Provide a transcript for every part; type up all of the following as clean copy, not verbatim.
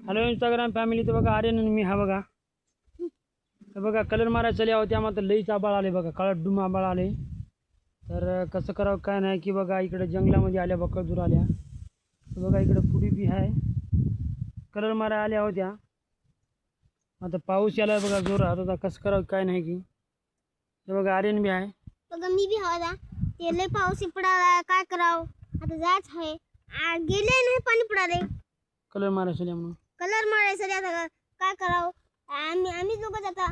Hello Instagram family. तर बघा आर्यन आणि मी हा बघा. तर बघा कलर मारायला चले आहोत. त्यामध्ये लईच आबाळ आले बघा, काळं डूम आबाळ आले. तर कसं करावं काय नाही की बघा इकडे जंगलामध्ये आल्या बकळजूर आल्या. तर बघा इकडे पुडी बी आहे, कलर मारायला आल्या होत्या. आता पाऊस यायला बघा जोरात. आता कसं करावं काय नाही की. तर बघा आर्यन बी आहे बघा मी बी हवा ते लय पाऊस पडाला, काय करावं आता जायच आहे. गेले नाही पाणी पडाले कलर मारायला चले म्हणून. कलर मारायचं आता काय करावं. आम्ही लोक जाता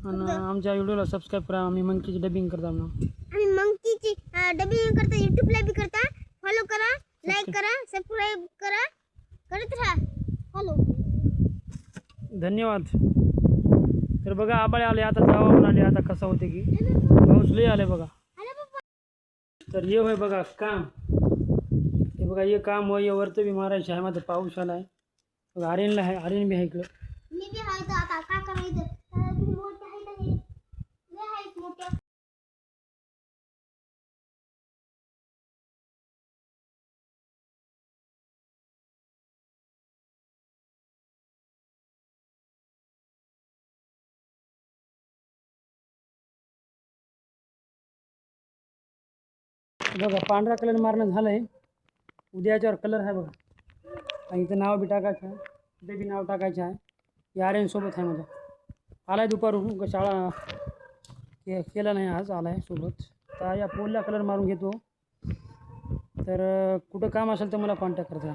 आणि आमच्या व्हिडिओला सबस्क्राईब करा. आम्ही मंकीची डबिंग करता म्हणून. आम्ही मंकीची डबिंग करता, यूट्यूबला बी करता. फॉलो करा, लाईक करा, सबस्क्राईब करा, करत राहा फॉलो. धन्यवाद. तर बघा आबाळे आले, आता जावा म्हणाले. आता कसं होते की पाऊस लई आले बघा. तर ये होय बघा काम. हे बघा हे काम होय, वरतं बी मारायचं आहे. माझं पाऊस आला आहे बघा. आर्यनला आहे, आर्यन बी आहे इकडं. मी बी हाय तर आता काय करायचं. तुम्ही मोठे आहे का हे लय आहेत मोठे. बघा पांढरा कलर मारणं झालं आहे. उद्या याच्यावर कलर आहे बघा. आणि इथं नाव बी टाकायचं आहे, इथे बी नाव टाकायचं आहे. या आर्यनसोबत आहे माझ्या. आला आहे दुपारून, शाळा केला नाही आज, आला आहे सोबत. तर या पोलला कलर मारून घेतो. तर कुठं काम असेल तर मला कॉन्टॅक्ट करता.